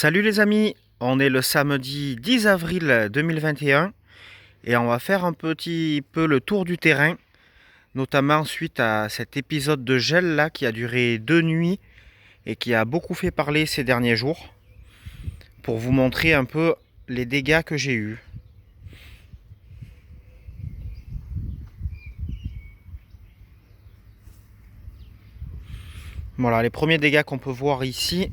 Salut les amis, on est le samedi 10 avril 2021 et on va faire un petit peu le tour du terrain, notamment suite à cet épisode de gel là qui a duré 2 nuits et qui a beaucoup fait parler ces derniers jours, pour vous montrer un peu les dégâts que j'ai eus. Voilà les premiers dégâts qu'on peut voir ici.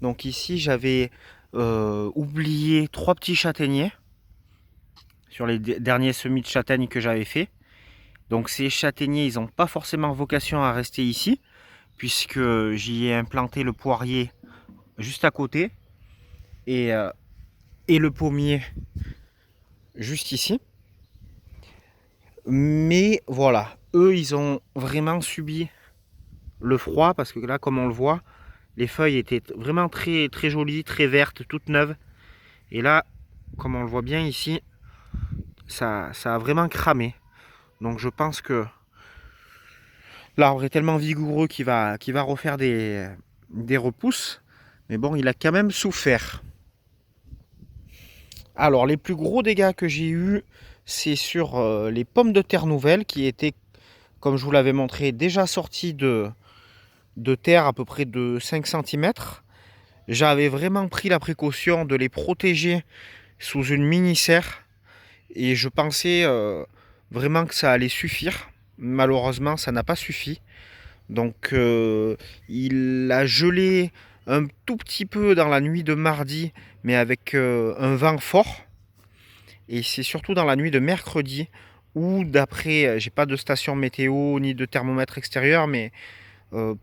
Donc ici j'avais oublié 3 petits châtaigniers sur les derniers semis de châtaignes que j'avais fait. Donc ces châtaigniers, ils n'ont pas forcément vocation à rester ici, puisque j'y ai implanté le poirier juste à côté et le pommier juste ici. Mais voilà, eux, ils ont vraiment subi le froid, parce que là, comme on le voit, les feuilles étaient vraiment très, très jolies, très vertes, toutes neuves. Et là, comme on le voit bien ici, ça a vraiment cramé. Donc je pense que l'arbre est tellement vigoureux qu'il va refaire des repousses. Mais bon, il a quand même souffert. Alors, les plus gros dégâts que j'ai eus, c'est sur les pommes de terre nouvelles qui étaient, comme je vous l'avais montré, déjà sorties de terre à peu près de 5 cm. J'avais vraiment pris la précaution de les protéger sous une mini-serre et je pensais vraiment que ça allait suffire. Malheureusement, ça n'a pas suffi. Donc il a gelé un tout petit peu dans la nuit de mardi, mais avec un vent fort. Et c'est surtout dans la nuit de mercredi où, d'après, j'ai pas de station météo ni de thermomètre extérieur, mais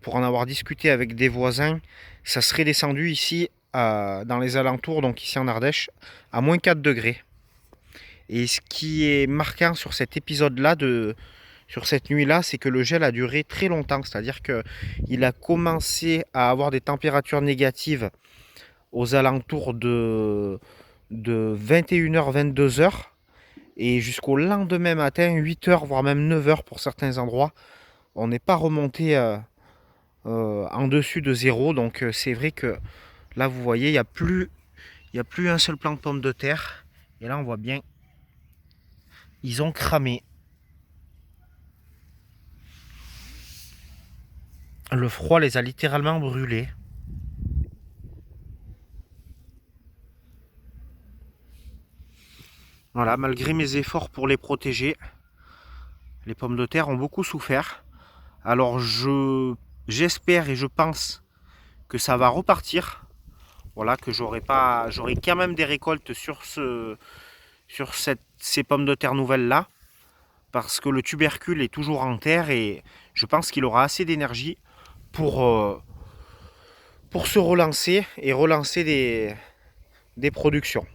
pour en avoir discuté avec des voisins, ça serait descendu ici dans les alentours, donc ici en Ardèche, à moins 4 degrés. Et ce qui est marquant sur cet épisode-là sur cette nuit-là, c'est que le gel a duré très longtemps. C'est-à-dire qu'il a commencé à avoir des températures négatives aux alentours de 21h, 22h. Et jusqu'au lendemain matin, 8h, voire même 9h pour certains endroits. On n'est pas remonté en dessus de zéro. Donc c'est vrai que là, vous voyez, il n'y a plus un seul plant de pommes de terre. Et là, on voit bien, ils ont cramé. Le froid les a littéralement brûlés. Voilà, malgré mes efforts pour les protéger, les pommes de terre ont beaucoup souffert. Alors j'espère et je pense que ça va repartir. Voilà, que j'aurai quand même des récoltes sur ces pommes de terre nouvelles là, parce que le tubercule est toujours en terre et je pense qu'il aura assez d'énergie pour se relancer et relancer des productions.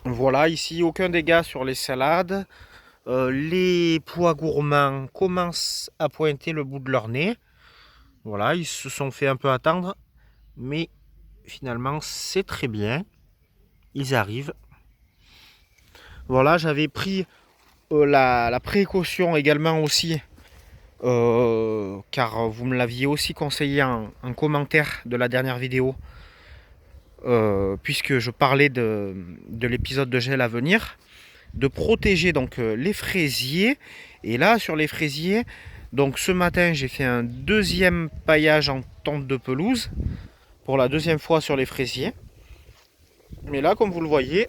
Voilà, ici aucun dégât sur les salades. Les pois gourmands commencent à pointer le bout de leur nez. Voilà, ils se sont fait un peu attendre, mais finalement c'est très bien. Ils arrivent. Voilà, j'avais pris la précaution également aussi, car vous me l'aviez aussi conseillé en commentaire de la dernière vidéo, puisque je parlais de l'épisode de gel à venir, de protéger donc les fraisiers. Et là, sur les fraisiers, donc ce matin, j'ai fait un deuxième paillage en tonte de pelouse pour la deuxième fois sur les fraisiers. Mais là, comme vous le voyez,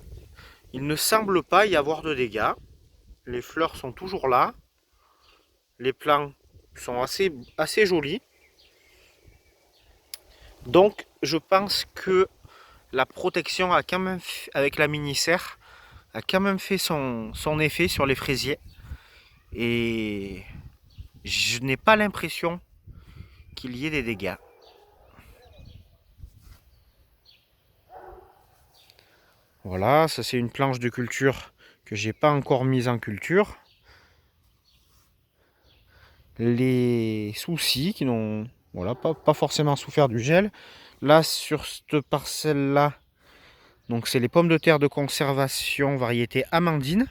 il ne semble pas y avoir de dégâts. Les fleurs sont toujours là. Les plants sont assez jolis. Donc, je pense que la protection a quand même, avec la mini-serre, a quand même fait son effet sur les fraisiers. Et je n'ai pas l'impression qu'il y ait des dégâts. Voilà, ça c'est une planche de culture que j'ai pas encore mise en culture. Les soucis qui n'ont pas forcément souffert du gel. Là, sur cette parcelle-là, donc c'est les pommes de terre de conservation variété amandine.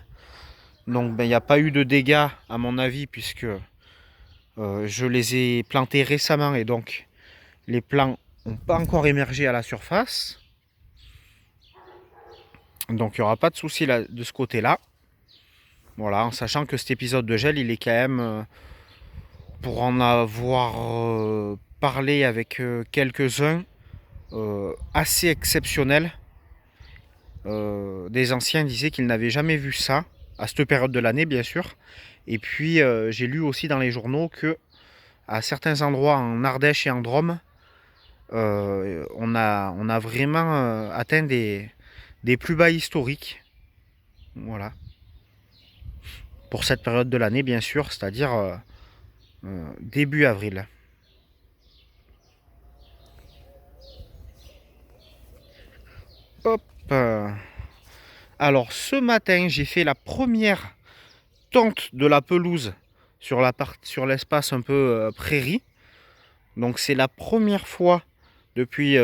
Donc il n'y a pas eu de dégâts à mon avis, puisque je les ai plantées récemment et donc les plants n'ont pas encore émergé à la surface. Donc il n'y aura pas de souci de ce côté-là. Voilà, en sachant que cet épisode de gel, il est quand même, pour en avoir parlé avec quelques-uns, assez exceptionnel. Des anciens disaient qu'ils n'avaient jamais vu ça, à cette période de l'année bien sûr. Et puis j'ai lu aussi dans les journaux que à certains endroits en Ardèche et en Drôme, on a vraiment atteint des plus bas historiques. Voilà. Pour cette période de l'année bien sûr, c'est-à-dire début avril. Hop. Alors ce matin, j'ai fait la première tonte de la pelouse sur l'espace un peu prairie. Donc c'est la première fois depuis,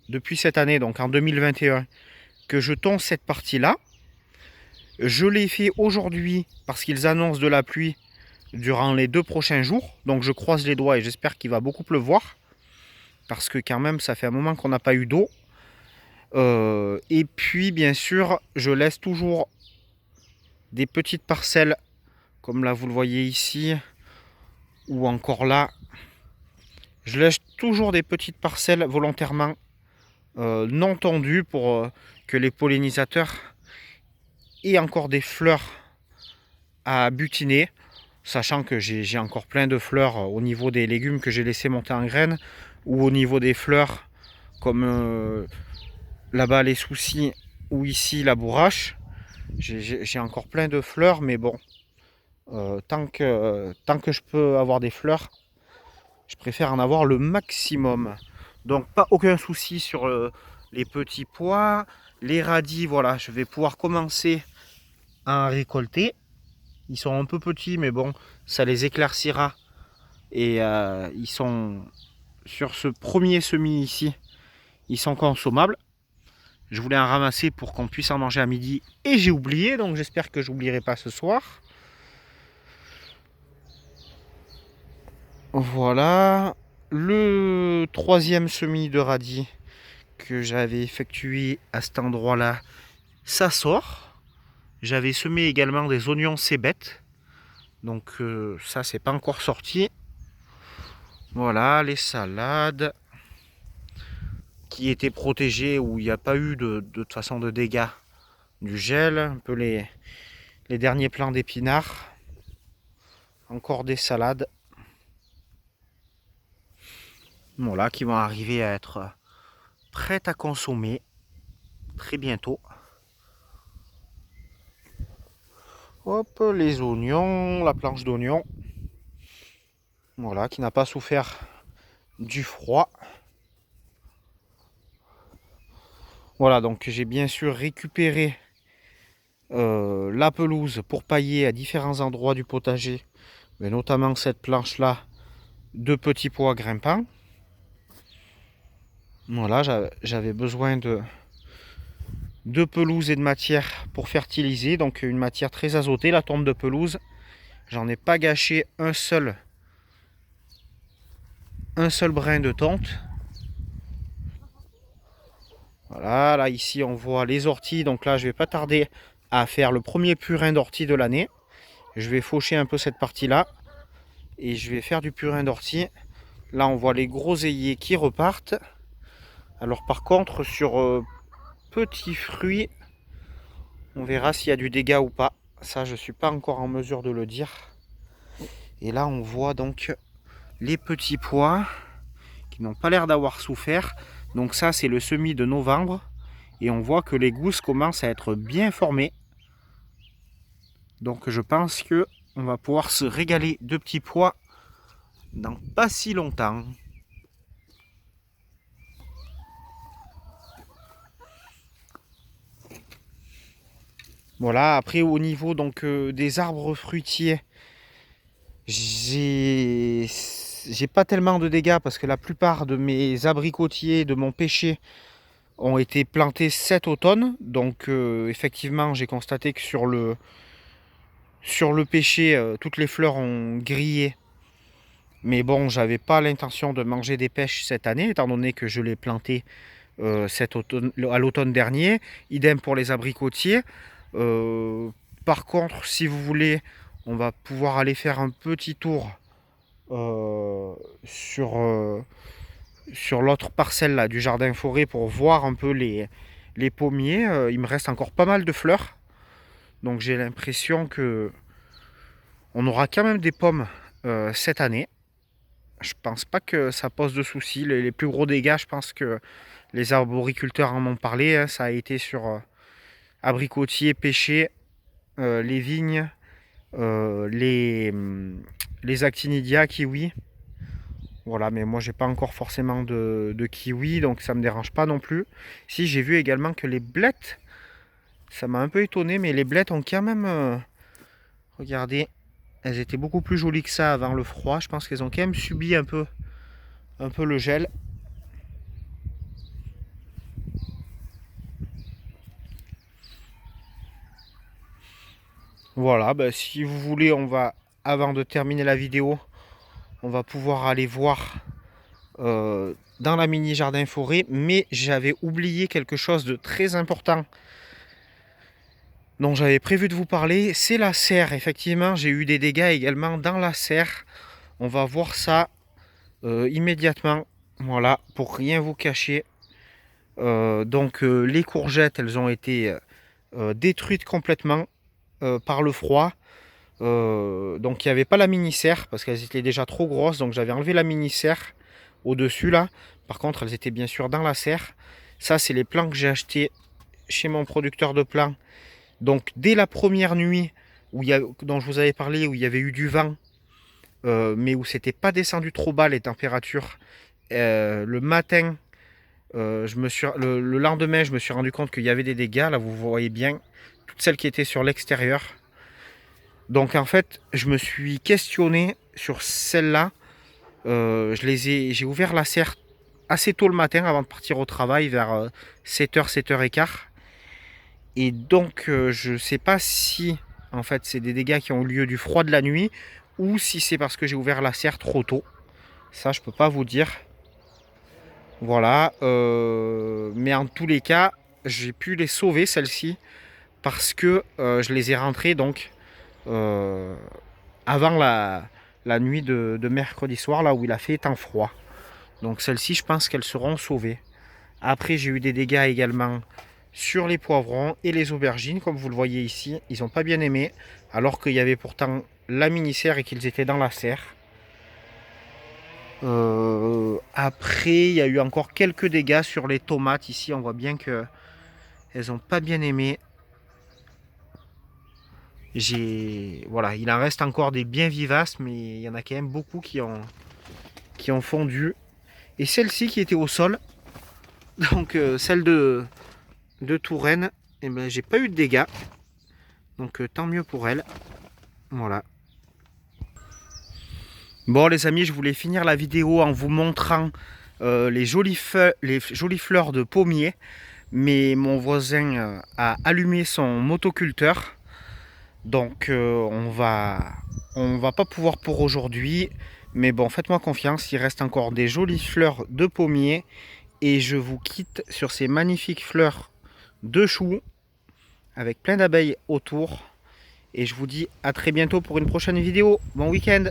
depuis cette année, donc en 2021, que je tonds cette partie-là. Je l'ai fait aujourd'hui parce qu'ils annoncent de la pluie durant les 2 prochains jours. Donc je croise les doigts et j'espère qu'il va beaucoup pleuvoir. Parce que quand même, ça fait un moment qu'on n'a pas eu d'eau. Et puis, bien sûr, je laisse toujours des petites parcelles, comme là, vous le voyez ici, ou encore là. Je laisse toujours des petites parcelles volontairement non tondues pour que les pollinisateurs aient encore des fleurs à butiner. Sachant que j'ai encore plein de fleurs au niveau des légumes que j'ai laissé monter en graines, ou au niveau des fleurs, comme là-bas les soucis, ou ici la bourrache. J'ai encore plein de fleurs, mais bon, tant que je peux avoir des fleurs, je préfère en avoir le maximum. Donc pas aucun souci sur les petits pois. Les radis, voilà, je vais pouvoir commencer à en récolter. Ils sont un peu petits, mais bon, ça les éclaircira. Et ils sont sur ce premier semis ici, ils sont consommables. Je voulais en ramasser pour qu'on puisse en manger à midi et j'ai oublié, donc j'espère que j'oublierai pas ce soir. Voilà, le troisième semis de radis que j'avais effectué à cet endroit-là, ça sort. J'avais semé également des oignons cébettes, donc ça c'est pas encore sorti. Voilà, les salades qui étaient protégées où il n'y a pas eu de toute façon de dégâts du gel, un peu les derniers plants d'épinards, encore des salades. Voilà, qui vont arriver à être prêtes à consommer très bientôt. Hop, les oignons, la planche d'oignons. Voilà, qui n'a pas souffert du froid. Voilà, donc j'ai bien sûr récupéré la pelouse pour pailler à différents endroits du potager, mais notamment cette planche-là de petits pois grimpants. Voilà, j'avais besoin de pelouse et de matière pour fertiliser, donc une matière très azotée, la tombe de pelouse. J'en ai pas gâché un seul brin de tonte. Voilà, là ici on voit les orties, donc là je vais pas tarder à faire le premier purin d'ortie de l'année. Je vais faucher un peu cette partie-là et je vais faire du purin d'ortie. Là on voit les groseilliers qui repartent. Alors par contre sur petits fruits, on verra s'il y a du dégât ou pas. Ça je suis pas encore en mesure de le dire. Et là on voit donc les petits pois qui n'ont pas l'air d'avoir souffert. Donc ça c'est le semis de novembre et on voit que les gousses commencent à être bien formées. Donc je pense que on va pouvoir se régaler de petits pois dans pas si longtemps. Voilà, après au niveau donc des arbres fruitiers, j'ai pas tellement de dégâts parce que la plupart de mes abricotiers de mon pêcher ont été plantés cet automne. Donc effectivement, j'ai constaté que sur le pêcher, toutes les fleurs ont grillé Mais bon, j'avais pas l'intention de manger des pêches cette année, étant donné que je l'ai planté à l'automne dernier. Idem pour les abricotiers. Par contre, si vous voulez, on va pouvoir aller faire un petit tour euh, sur, euh, sur l'autre parcelle là, du jardin forêt pour voir un peu les pommiers. Il me reste encore pas mal de fleurs. Donc j'ai l'impression que on aura quand même des pommes cette année. Je pense pas que ça pose de soucis. Les plus gros dégâts, je pense que les arboriculteurs en ont parlé. Hein. Ça a été sur abricotiers, pêchers, les vignes, les actinidia, kiwis. Voilà, mais moi j'ai pas encore forcément de kiwi, donc ça me dérange pas non plus. Si, j'ai vu également que les blettes, ça m'a un peu étonné, mais les blettes ont quand même, regardez, elles étaient beaucoup plus jolies que ça avant le froid. Je pense qu'elles ont quand même subi un peu le gel. Voilà, bah, si vous voulez, avant de terminer la vidéo, on va pouvoir aller voir dans la mini jardin forêt. Mais j'avais oublié quelque chose de très important dont j'avais prévu de vous parler. C'est la serre. Effectivement, j'ai eu des dégâts également dans la serre. On va voir ça immédiatement. Voilà, pour rien vous cacher. Les courgettes, elles ont été détruites complètement par le froid. Donc il n'y avait pas la mini serre parce qu'elles étaient déjà trop grosses. Donc j'avais enlevé la mini serre au-dessus là. Par contre, elles étaient bien sûr dans la serre. Ça, c'est les plants que j'ai achetés chez mon producteur de plants. Donc dès la première nuit dont je vous avais parlé, où il y avait eu du vent, mais où c'était pas descendu trop bas les températures, le matin, le lendemain, je me suis rendu compte qu'il y avait des dégâts. Là, vous voyez bien, toutes celles qui étaient sur l'extérieur. Donc en fait, je me suis questionné sur celles-là. J'ai ouvert la serre assez tôt le matin avant de partir au travail, vers 7h, 7h15. Et donc, je ne sais pas si en fait c'est des dégâts qui ont eu lieu du froid de la nuit ou si c'est parce que j'ai ouvert la serre trop tôt. Ça, je peux pas vous dire. Voilà. Mais en tous les cas, j'ai pu les sauver celles-ci parce que je les ai rentrées donc euh, avant la nuit de mercredi soir, là où il a fait tant froid. Donc celles-ci, je pense qu'elles seront sauvées. Après, j'ai eu des dégâts également sur les poivrons et les aubergines, comme vous le voyez ici. Ils n'ont pas bien aimé, alors qu'il y avait pourtant la mini-serre et qu'ils étaient dans la serre. Après, il y a eu encore quelques dégâts sur les tomates. Ici, on voit bien qu'elles n'ont pas bien aimé. Voilà, il en reste encore des bien vivaces, mais il y en a quand même beaucoup qui ont fondu. Et celle-ci qui était au sol, donc celle de Touraine, eh ben, j'ai pas eu de dégâts. Donc tant mieux pour elle. Voilà. Bon les amis, je voulais finir la vidéo en vous montrant les jolies fleurs de pommier. Mais mon voisin a allumé son motoculteur. Donc on va pas pouvoir pour aujourd'hui. Mais bon, faites-moi confiance, il reste encore des jolies fleurs de pommier. Et je vous quitte sur ces magnifiques fleurs de choux avec plein d'abeilles autour. Et je vous dis à très bientôt pour une prochaine vidéo. Bon week-end!